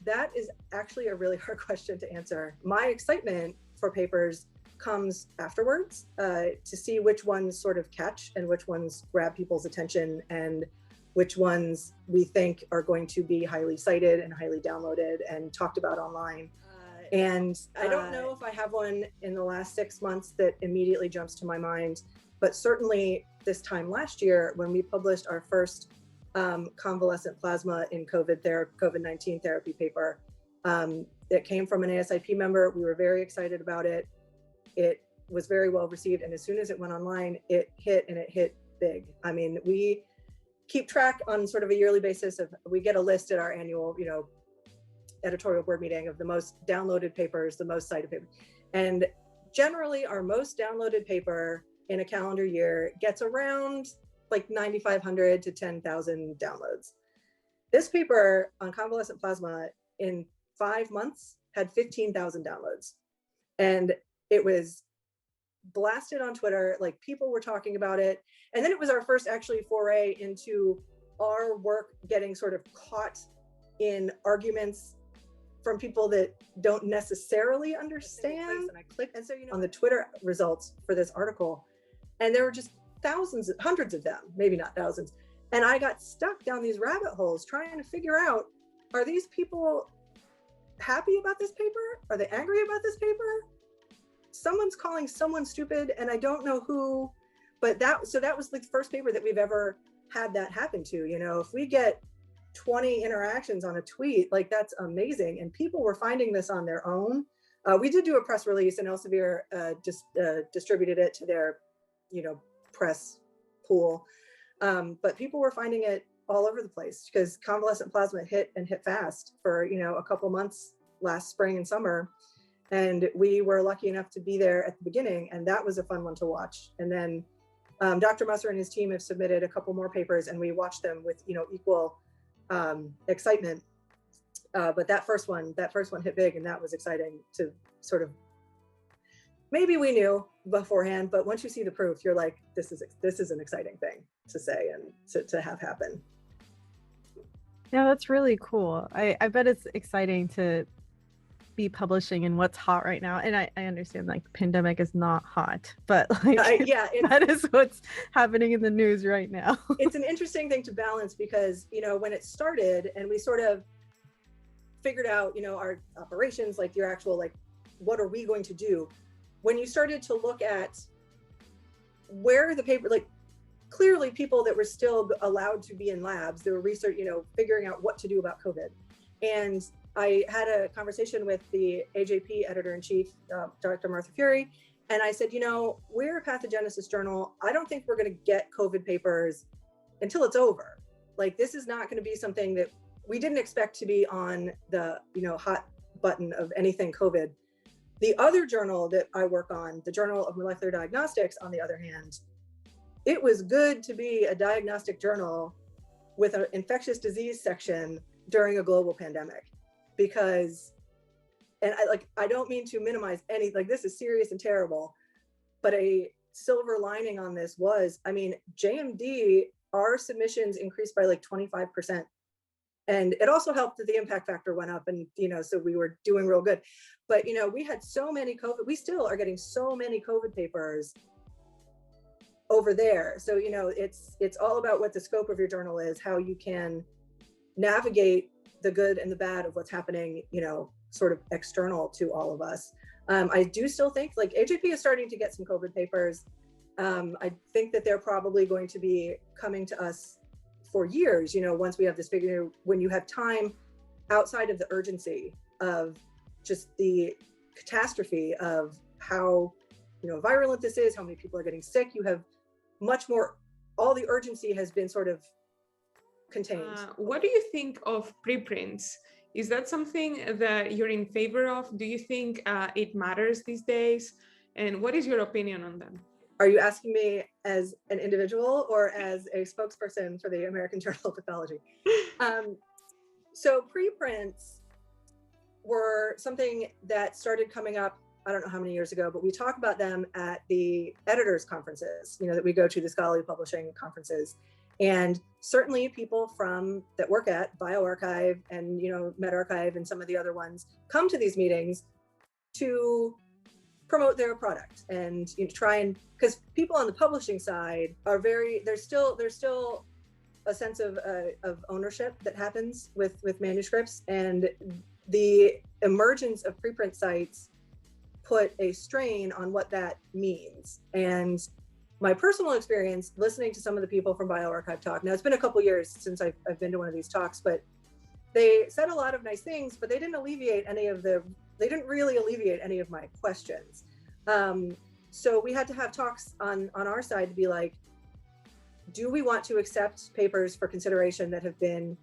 that is actually a really hard question to answer. My excitement for papers comes afterwards, to see which ones sort of catch and which ones grab people's attention and which ones we think are going to be highly cited and highly downloaded and talked about online. And I don't know if I have one in the last 6 months that immediately jumps to my mind, but certainly this time last year when we published our first convalescent plasma in COVID-19 therapy paper. It came from an ASIP member. We were very excited about it. It was very well received. And as soon as it went online, it hit big. I mean, we keep track on sort of a yearly basis we get a list at our annual, you know, editorial board meeting of the most downloaded papers, the most cited papers. And generally our most downloaded paper in a calendar year gets around like 9,500 to 10,000 downloads. This paper on convalescent plasma in 5 months had 15,000 downloads. And it was blasted on Twitter, like people were talking about it. And then it was our first actually foray into our work getting sort of caught in arguments from people that don't necessarily understand. And I clicked, and so, you know, on the Twitter results for this article, and there were just thousands, hundreds of them, maybe not thousands. And I got stuck down these rabbit holes trying to figure out, are these people happy about this paper? Are they angry about this paper? Someone's calling someone stupid, and I don't know who, but that was the first paper that we've ever had that happen to. You know, if we get 20 interactions on a tweet, like that's amazing. And people were finding this on their own. We did do a press release, and Elsevier distributed it to their, press pool. But people were finding it all over the place because convalescent plasma hit fast for, a couple months last spring and summer. And we were lucky enough to be there at the beginning, and that was a fun one to watch. And then Dr. Musser and his team have submitted a couple more papers, and we watched them with, equal excitement. But that first one hit big, and that was exciting to sort of, maybe we knew beforehand, but once you see the proof, you're like, this is an exciting thing to say and to have happen. Yeah, that's really cool. I bet it's exciting to be publishing in what's hot right now. And I understand like the pandemic is not hot, but like that is what's happening in the news right now. It's an interesting thing to balance because, when it started and we sort of figured out, our operations, like your actual, like, what are we going to do? When you started to look at where the paper, like clearly people that were still allowed to be in labs, they were research, figuring out what to do about COVID. And I had a conversation with the AJP editor-in-chief, Dr. Martha Fury, and I said, we're a pathogenesis journal. I don't think we're going to get COVID papers until it's over. Like, this is not going to be something that we didn't expect to be on the, hot button of anything COVID. The other journal that I work on, the Journal of Molecular Diagnostics, on the other hand, it was good to be a diagnostic journal with an infectious disease section during a global pandemic. Because, and I don't mean to minimize any, like, this is serious and terrible, but a silver lining on this was, JMD, our submissions increased by like 25%. And it also helped that the impact factor went up and, so we were doing real good. But, we had so many COVID, we still are getting so many COVID papers over there. So, it's all about what the scope of your journal is, how you can navigate the good and the bad of what's happening, sort of external to all of us. I do still think like AJP is starting to get some COVID papers. I think that they're probably going to be coming to us for years, once we have this figure, when you have time outside of the urgency of just the catastrophe of how, virulent this is, how many people are getting sick, you have much more, all the urgency has been sort of contained. What do you think of preprints? Is that something that you're in favor of? Do you think it matters these days? And what is your opinion on them? Are you asking me as an individual or as a spokesperson for the American Journal of Pathology? So preprints were something that started coming up, I don't know how many years ago, but we talk about them at the editors' conferences, that we go to, the scholarly publishing conferences. And certainly people that work at bioRxiv and, medRxiv and some of the other ones come to these meetings to promote their product and try and, because people on the publishing side are there's still a sense of ownership that happens with manuscripts, and the emergence of preprint sites put a strain on what that means. And my personal experience listening to some of the people from bioRxiv talk, now it's been a couple years since I've been to one of these talks, but they said a lot of nice things, but they didn't really alleviate any of my questions. So we had to have talks on our side to be like, do we want to accept papers for consideration that have been,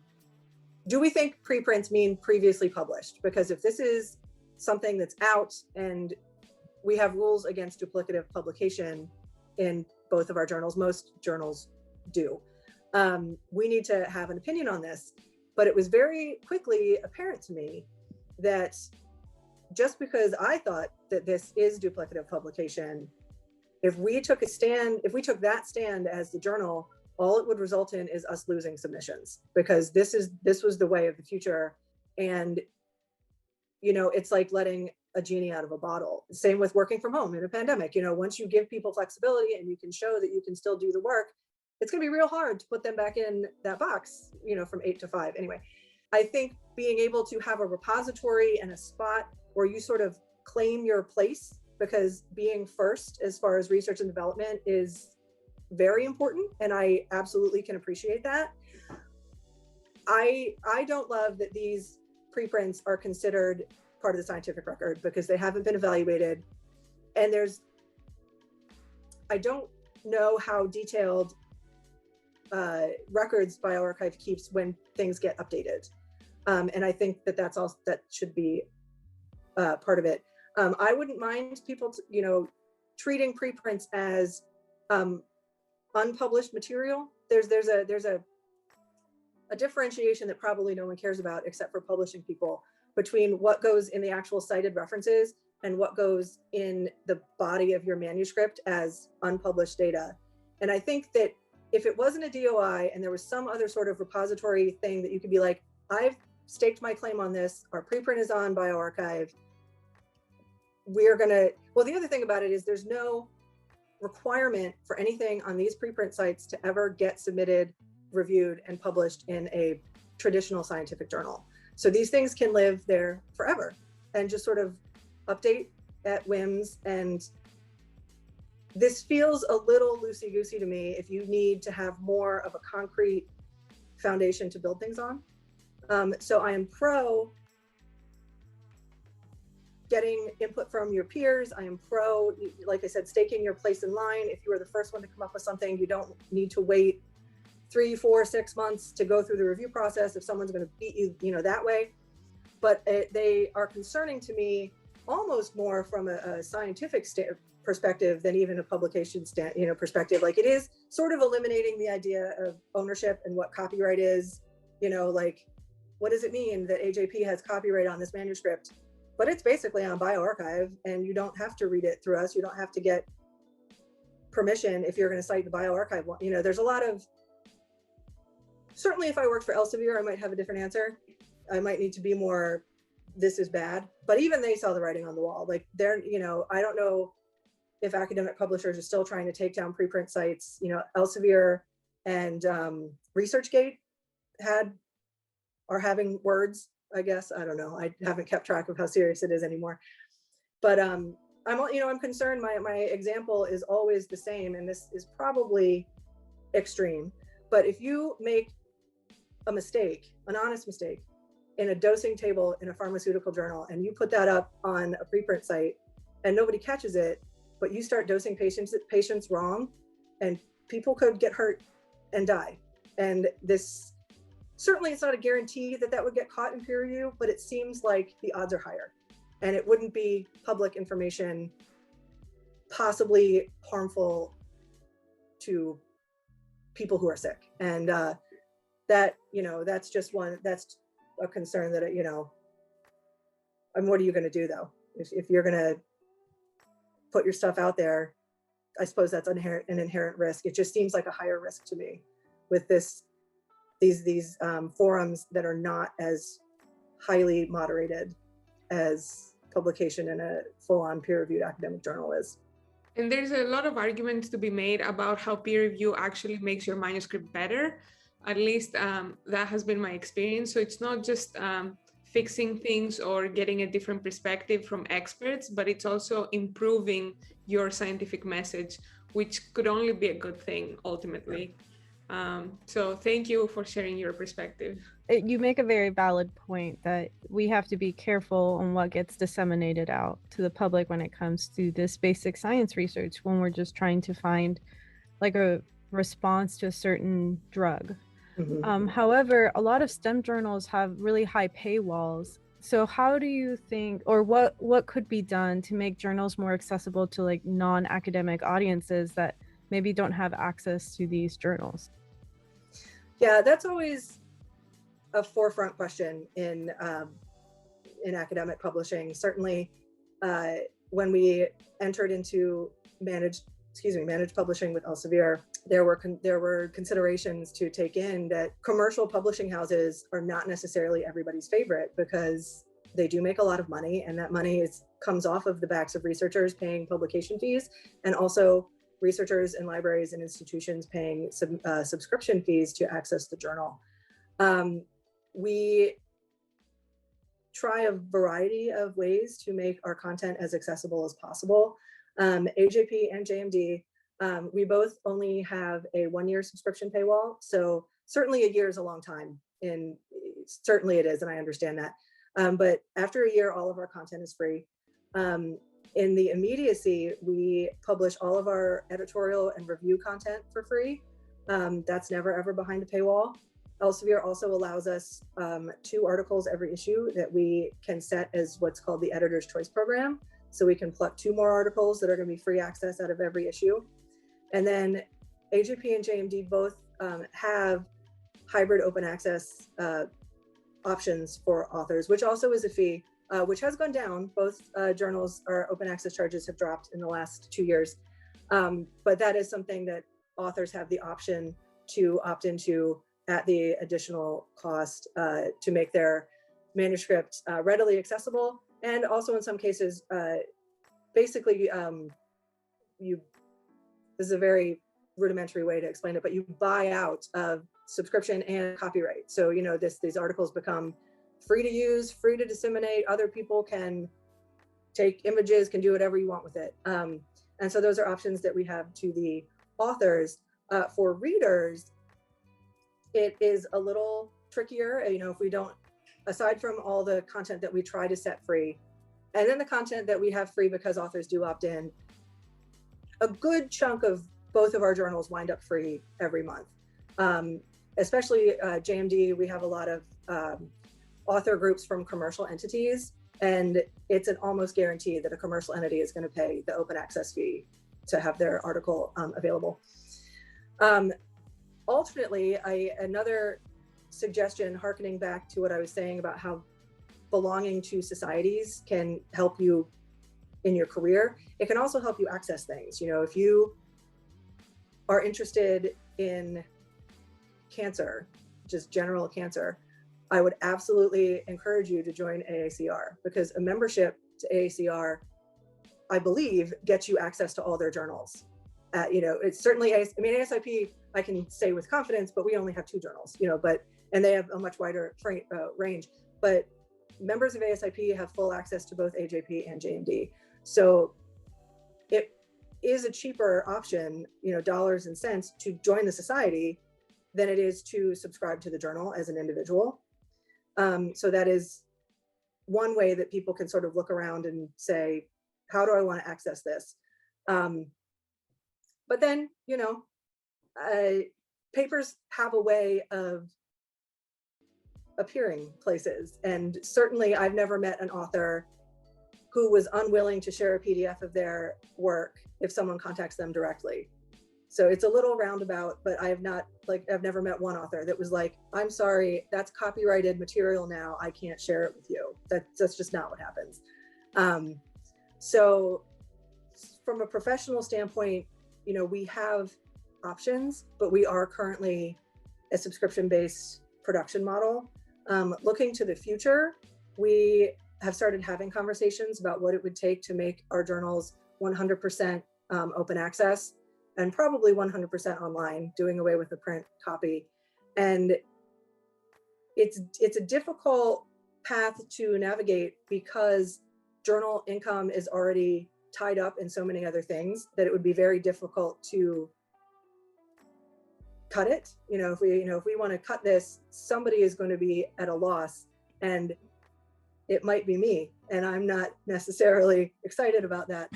do we think preprints mean previously published? Because if this is something that's out and we have rules against duplicative publication in both of our journals, most journals do, we need to have an opinion on this. But it was very quickly apparent to me that just because I thought that this is duplicative publication, if we took that stand as the journal, all it would result in is us losing submissions, because this was the way of the future. And, it's like letting a genie out of a bottle. Same with working from home in a pandemic. Once you give people flexibility and you can show that you can still do the work, it's going to be real hard to put them back in that box, from 8 to 5. Anyway, I think being able to have a repository and a spot where you sort of claim your place, because being first as far as research and development is very important. And I absolutely can appreciate that. I don't love that these preprints are considered part of the scientific record because they haven't been evaluated. And I don't know how detailed records bioRxiv keeps when things get updated. And I think that should be part of it. I wouldn't mind people, treating preprints as unpublished material. There's a differentiation that probably no one cares about except for publishing people between what goes in the actual cited references and what goes in the body of your manuscript as unpublished data. And I think that if it wasn't a DOI and there was some other sort of repository thing that you could be like, I've staked my claim on this, our preprint is on bioRxiv, the other thing about it is there's no requirement for anything on these preprint sites to ever get submitted, reviewed, and published in a traditional scientific journal. So these things can live there forever and just sort of update at whims. And this feels a little loosey-goosey to me if you need to have more of a concrete foundation to build things on. So I am pro getting input from your peers. I am pro, like I said, staking your place in line. If you are the first one to come up with something, you don't need to wait 3, 4, 6 months to go through the review process if someone's going to beat you, that way. But they are concerning to me almost more from a scientific perspective than even a publication perspective. Like, it is sort of eliminating the idea of ownership and what copyright is. Like, what does it mean that AJP has copyright on this manuscript? But it's basically on bioRxiv, and you don't have to read it through us. You don't have to get permission if you're going to cite the bioRxiv one. There's a lot of, certainly if I worked for Elsevier, I might have a different answer. I might need to be more, this is bad. But even they saw the writing on the wall. Like, I don't know if academic publishers are still trying to take down preprint sites. Elsevier and ResearchGate are having words, I guess. I don't know. I haven't kept track of how serious it is anymore. But I'm concerned. My example is always the same, and this is probably extreme. But if you make a mistake, an honest mistake, in a dosing table in a pharmaceutical journal, and you put that up on a preprint site, and nobody catches it, but you start dosing patients wrong, and people could get hurt and die. And this, certainly it's not a guarantee that would get caught in peer review, but it seems like the odds are higher, and it wouldn't be public information, possibly harmful to people who are sick. And that's a concern that, and what are you going to do though? If you're going to put your stuff out there, I suppose that's an inherent risk. It just seems like a higher risk to me with these forums that are not as highly moderated as publication in a full-on peer-reviewed academic journal is. And there's a lot of arguments to be made about how peer review actually makes your manuscript better. At least that has been my experience. So it's not just fixing things or getting a different perspective from experts, but it's also improving your scientific message, which could only be a good thing ultimately. So thank you for sharing your perspective. You make a very valid point that we have to be careful on what gets disseminated out to the public when it comes to this basic science research, when we're just trying to find like a response to a certain drug. Mm-hmm. However, a lot of STEM journals have really high paywalls. So how do you think, or what could be done to make journals more accessible to like non-academic audiences that maybe don't have access to these journals? Yeah, that's always a forefront question in academic publishing. Certainly, when we entered into managed publishing with Elsevier, there were considerations to take in that commercial publishing houses are not necessarily everybody's favorite, because they do make a lot of money, and that money comes off of the backs of researchers paying publication fees, and also researchers and libraries and institutions paying subscription fees to access the journal. We try a variety of ways to make our content as accessible as possible. AJP and JMD, we both only have a 1-year subscription paywall. So certainly a year is a long time, and certainly it is, and I understand that. But after a year, all of our content is free. In the immediacy, we publish all of our editorial and review content for free. That's never ever behind a paywall. Elsevier also allows us 2 articles every issue that we can set as what's called the Editor's Choice Program. So we can pluck 2 more articles that are going to be free access out of every issue. And then AJP and JMD both have hybrid open access options for authors, which also is a fee, which has gone down. Both journals, our open access charges have dropped in the last 2 years. But that is something that authors have the option to opt into at the additional cost to make their manuscript readily accessible. And also in some cases, basically, this is a very rudimentary way to explain it, but you buy out of subscription and copyright. So, you know, these articles become free to use, free to disseminate. Other people can take images, can do whatever you want with it. And so those are options that we have to the authors. For readers, it is a little trickier. You know, if we don't, aside from all the content that we try to set free, and then the content that we have free because authors do opt in, a good chunk of both of our journals wind up free every month. Especially JMD, we have a lot of author groups from commercial entities, and it's an almost guarantee that a commercial entity is going to pay the open access fee to have their article available. Alternately, another suggestion, hearkening back to what I was saying about how belonging to societies can help you in your career, it can also help you access things. You know, if you are interested in cancer, just general cancer, I would absolutely encourage you to join AACR, because a membership to AACR, I believe, gets you access to all their journals. You know, it's certainly, I mean, ASIP, I can say with confidence, but we only have 2 journals, you know, and they have a much wider range, but members of ASIP have full access to both AJP and JMD. So it is a cheaper option, you know, dollars and cents, to join the society than it is to subscribe to the journal as an individual. So that is one way that people can sort of look around and say, how do I want to access this? But then, you know, papers have a way of appearing places. And certainly I've never met an author who was unwilling to share a PDF of their work if someone contacts them directly. So it's a little roundabout, but I've never met one author that was like, I'm sorry, that's copyrighted material now, I can't share it with you. That's just not what happens. So from a professional standpoint, you know, we have options, but we are currently a subscription-based production model. Looking to the future, we have started having conversations about what it would take to make our journals 100% open access, and probably 100% online, doing away with the print copy. And it's a difficult path to navigate because journal income is already tied up in so many other things that it would be very difficult to cut it. You know, if we want to cut this, somebody is going to be at a loss, and it might be me, and I'm not necessarily excited about that.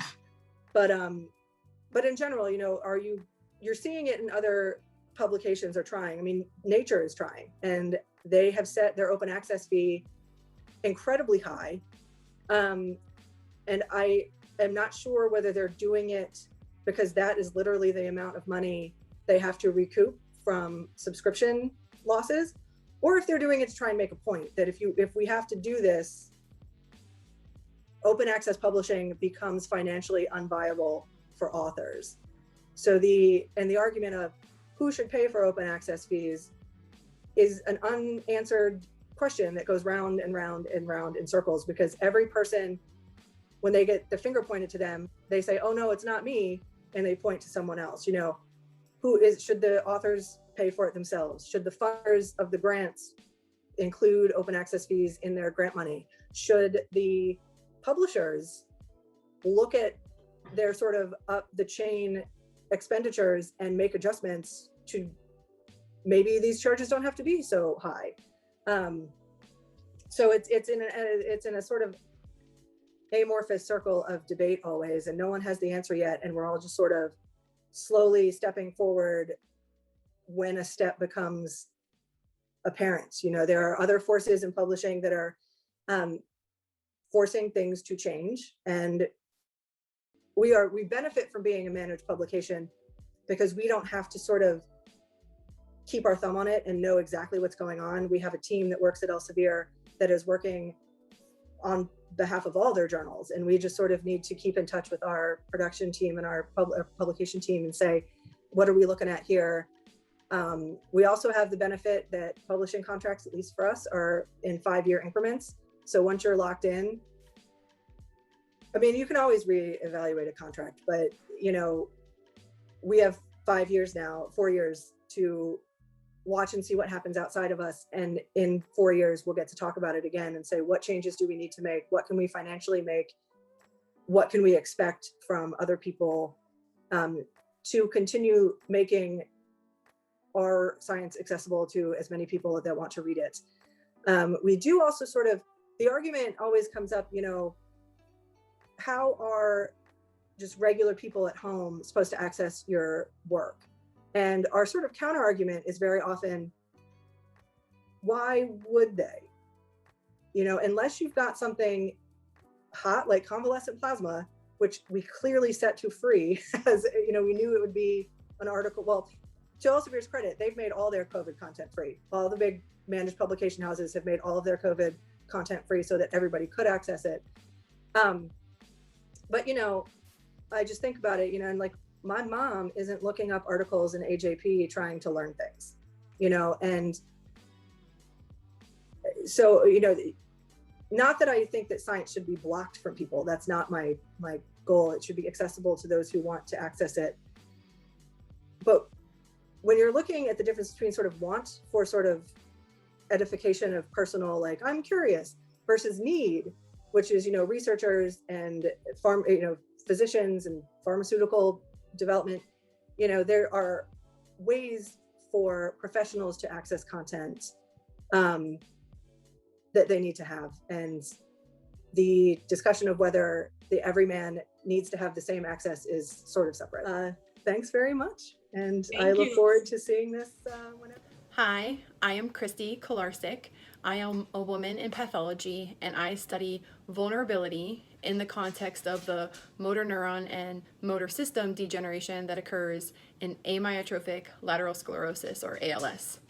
But in general, you know, you're seeing it in other publications are trying. I mean, Nature is trying, and they have set their open access fee incredibly high. And I am not sure whether they're doing it because that is literally the amount of money they have to recoup from subscription losses, or if they're doing it to try and make a point that if we have to do this, open access publishing becomes financially unviable for authors. So the argument of who should pay for open access fees is an unanswered question that goes round and round and round in circles, because every person, when they get the finger pointed to them, they say, oh no, it's not me, and they point to someone else. You know, should the authors pay for it themselves? Should the funders of the grants include open access fees in their grant money? Should the publishers look at their sort of up the chain expenditures and make adjustments to maybe these charges don't have to be so high? so it's in a sort of amorphous circle of debate always, and no one has the answer yet, and we're all just sort of slowly stepping forward when a step becomes apparent. You know, there are other forces in publishing that are forcing things to change, and we benefit from being a managed publication because we don't have to sort of keep our thumb on it and know exactly what's going on. We have a team that works at Elsevier that is working on behalf of all their journals, and we just sort of need to keep in touch with our production team and our publication team and say, what are we looking at here? We also have the benefit that publishing contracts, at least for us, are in 5-year increments. So once you're locked in, I mean, you can always reevaluate a contract, but you know, we have 4 years to watch and see what happens outside of us. And in 4 years, we'll get to talk about it again and say, what changes do we need to make? What can we financially make? What can we expect from other people to continue making our science accessible to as many people that want to read it? We do also sort of, the argument always comes up, you know, how are just regular people at home supposed to access your work? And our sort of counter argument is very often, why would they? You know, unless you've got something hot like convalescent plasma, which we clearly set to free, as you know, we knew it would be an article. Well, to Elsevier's credit, they've made all their COVID content free. All the big managed publication houses have made all of their COVID content free so that everybody could access it. But, you know, I just think about it, you know, and like, my mom isn't looking up articles in AJP trying to learn things, you know, and so, you know, not that I think that science should be blocked from people. That's not my goal. It should be accessible to those who want to access it. But when you're looking at the difference between sort of want for sort of edification of personal, like, I'm curious, versus need, which is, you know, researchers and physicians and pharmaceutical development, you know, there are ways for professionals to access content that they need to have. And the discussion of whether the everyman needs to have the same access is sort of separate. Thanks very much. And I look forward to seeing this whenever. Hi, I am Christy Kolarsik. I am a woman in pathology, and I study vulnerability in the context of the motor neuron and motor system degeneration that occurs in amyotrophic lateral sclerosis, or ALS.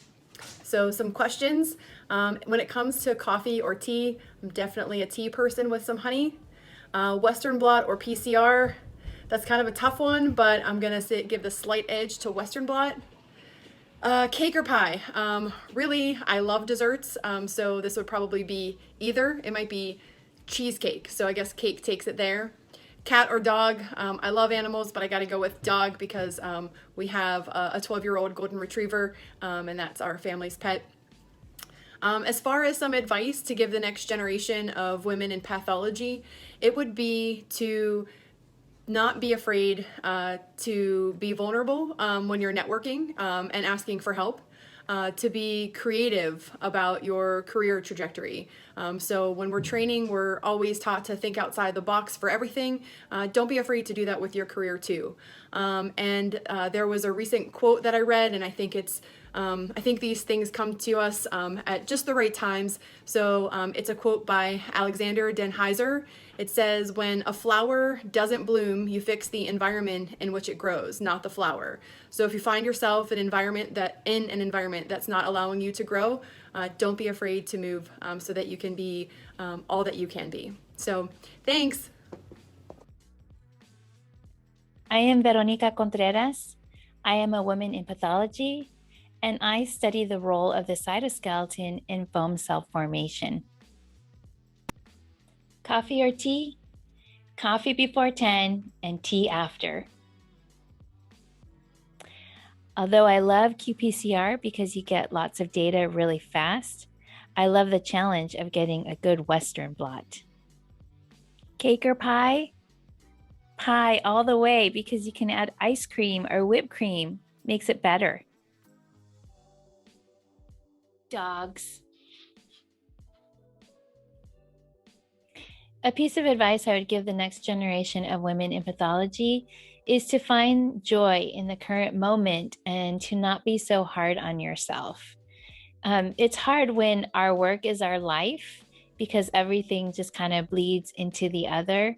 So some questions. When it comes to coffee or tea, I'm definitely a tea person with some honey. Western blot or PCR, that's kind of a tough one, but I'm gonna give the slight edge to Western blot. Cake or pie? Really, I love desserts, so this would probably be either. It might be cheesecake, so I guess cake takes it there. Cat or dog? I love animals, but I gotta go with dog because we have a 12-year-old golden retriever, and that's our family's pet. As far as some advice to give the next generation of women in pathology, it would be to not be afraid to be vulnerable when you're networking and asking for help, to be creative about your career trajectory. So when we're training, we're always taught to think outside the box for everything. Don't be afraid to do that with your career too. And there was a recent quote that I read, and I think I think these things come to us at just the right times. So it's a quote by Alexander Den Heiser. It says, when a flower doesn't bloom, you fix the environment in which it grows, not the flower. So if you find yourself in an environment that's not allowing you to grow, don't be afraid to move so that you can be all that you can be. So thanks. I am Veronica Contreras. I am a woman in pathology, and I study the role of the cytoskeleton in foam cell formation. Coffee or tea? Coffee before 10 and tea after. Although I love qPCR because you get lots of data really fast, I love the challenge of getting a good Western blot. Cake or pie? Pie all the way because you can add ice cream or whipped cream. Makes it better. Dogs. A piece of advice I would give the next generation of women in pathology is to find joy in the current moment and to not be so hard on yourself. It's hard when our work is our life because everything just kind of bleeds into the other,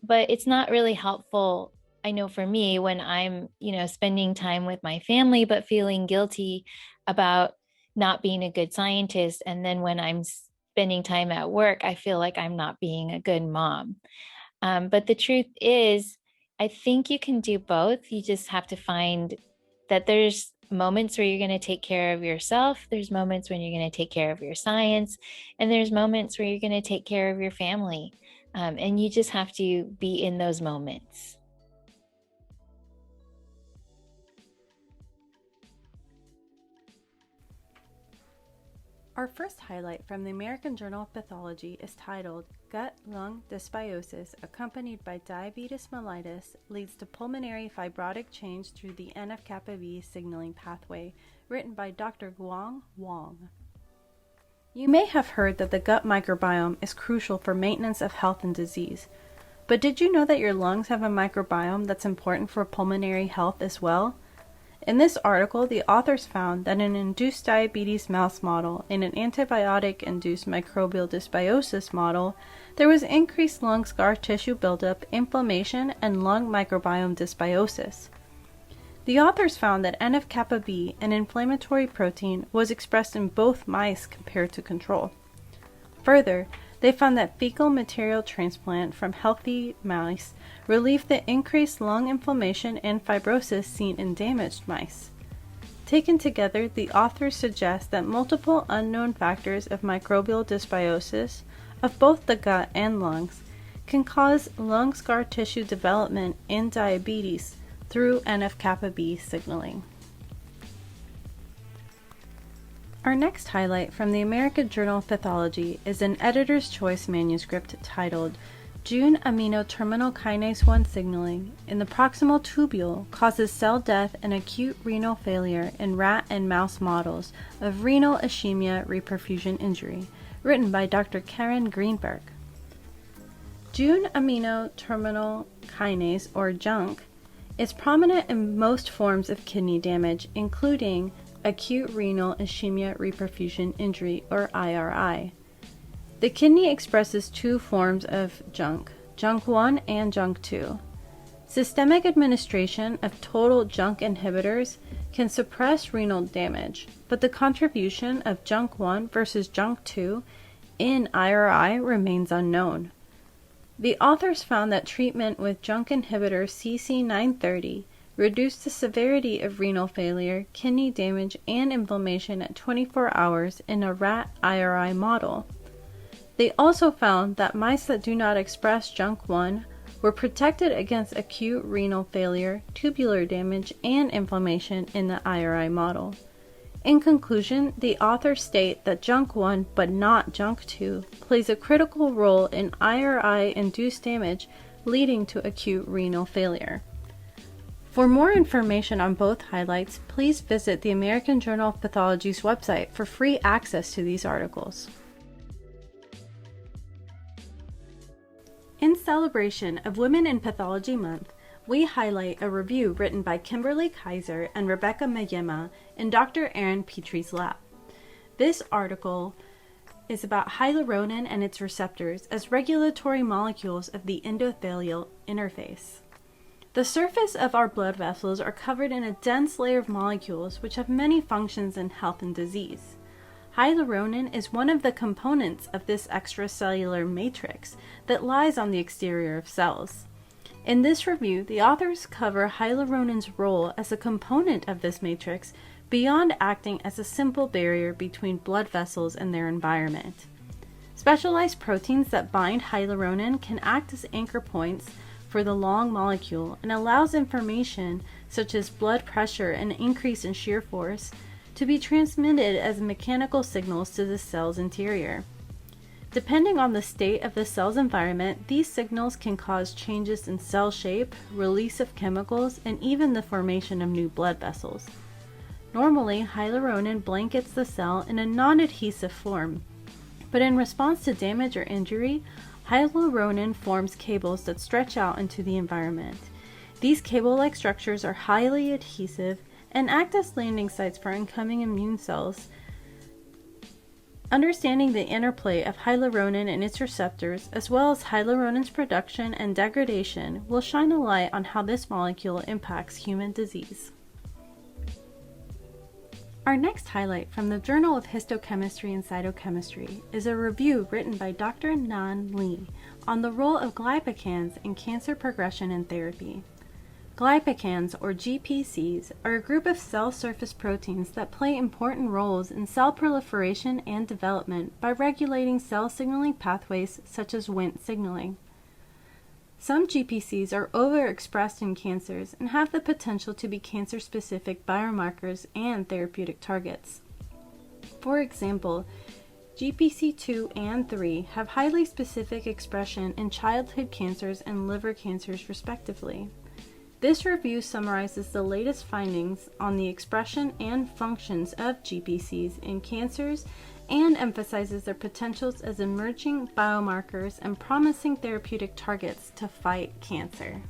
but it's not really helpful. I know for me, when I'm, spending time with my family, but feeling guilty about not being a good scientist. And then when I'm spending time at work, I feel like I'm not being a good mom. But the truth is, I think you can do both. You just have to find that there's moments where you're going to take care of yourself. There's moments when you're going to take care of your science. And there's moments where you're going to take care of your family. And you just have to be in those moments. Our first highlight from the American Journal of Pathology is titled Gut-Lung Dysbiosis accompanied by diabetes mellitus leads to pulmonary fibrotic change through the NF-kappa B signaling pathway, written by Dr. Guang Wang. You may have heard that the gut microbiome is crucial for maintenance of health and disease. But did you know that your lungs have a microbiome that's important for pulmonary health as well? In this article, the authors found that in an induced diabetes mouse model and an antibiotic-induced microbial dysbiosis model, there was increased lung scar tissue buildup, inflammation, and lung microbiome dysbiosis. The authors found that NF-kappa B, an inflammatory protein, was expressed in both mice compared to control. Further, they found that fecal material transplant from healthy mice relieved the increased lung inflammation and fibrosis seen in damaged mice. Taken together, the authors suggest that multiple unknown factors of microbial dysbiosis of both the gut and lungs can cause lung scar tissue development and diabetes through NF-kappa B signaling. Our next highlight from the American Journal of Pathology is an editor's choice manuscript titled Jun amino terminal kinase 1 signaling in the proximal tubule causes cell death and acute renal failure in rat and mouse models of renal ischemia reperfusion injury, written by Dr. Karen Greenberg. Jun amino terminal kinase, or JUNK, is prominent in most forms of kidney damage, including acute renal ischemia reperfusion injury, or IRI. The kidney expresses two forms of JUNK, JUNK1 and JUNK2. Systemic administration of total JUNK inhibitors can suppress renal damage, but the contribution of JUNK1 versus JUNK2 in IRI remains unknown. The authors found that treatment with JUNK inhibitor CC930 reduced the severity of renal failure, kidney damage, and inflammation at 24 hours in a rat IRI model. They also found that mice that do not express JUNK1 were protected against acute renal failure, tubular damage, and inflammation in the IRI model. In conclusion, the authors state that JUNK1, but not JUNK2, plays a critical role in IRI-induced damage leading to acute renal failure. For more information on both highlights, please visit the American Journal of Pathology's website for free access to these articles. In celebration of Women in Pathology Month, we highlight a review written by Kimberly Kaiser and Rebecca Mayema in Dr. Aaron Petrie's lab. This article is about hyaluronan and its receptors as regulatory molecules of the endothelial interface. The surface of our blood vessels are covered in a dense layer of molecules which have many functions in health and disease. Hyaluronan is one of the components of this extracellular matrix that lies on the exterior of cells. In this review, the authors cover hyaluronan's role as a component of this matrix beyond acting as a simple barrier between blood vessels and their environment. Specialized proteins that bind hyaluronan can act as anchor points for the long molecule and allows information such as blood pressure and increase in shear force to be transmitted as mechanical signals to the cell's interior. Depending on the state of the cell's environment, these signals can cause changes in cell shape, release of chemicals, and even the formation of new blood vessels. Normally, hyaluronan blankets the cell in a non-adhesive form, but in response to damage or injury, hyaluronan forms cables that stretch out into the environment. These cable-like structures are highly adhesive and act as landing sites for incoming immune cells. Understanding the interplay of hyaluronan and its receptors, as well as hyaluronan's production and degradation, will shine a light on how this molecule impacts human disease. Our next highlight from the Journal of Histochemistry and Cytochemistry is a review written by Dr. Nan Li on the role of glycans in cancer progression and therapy. Glycans, or GPCs, are a group of cell surface proteins that play important roles in cell proliferation and development by regulating cell signaling pathways such as Wnt signaling. Some GPCs are overexpressed in cancers and have the potential to be cancer-specific biomarkers and therapeutic targets. For example, GPC2 and 3 have highly specific expression in childhood cancers and liver cancers respectively. This review summarizes the latest findings on the expression and functions of GPCs in cancers and emphasizes their potentials as emerging biomarkers and promising therapeutic targets to fight cancer.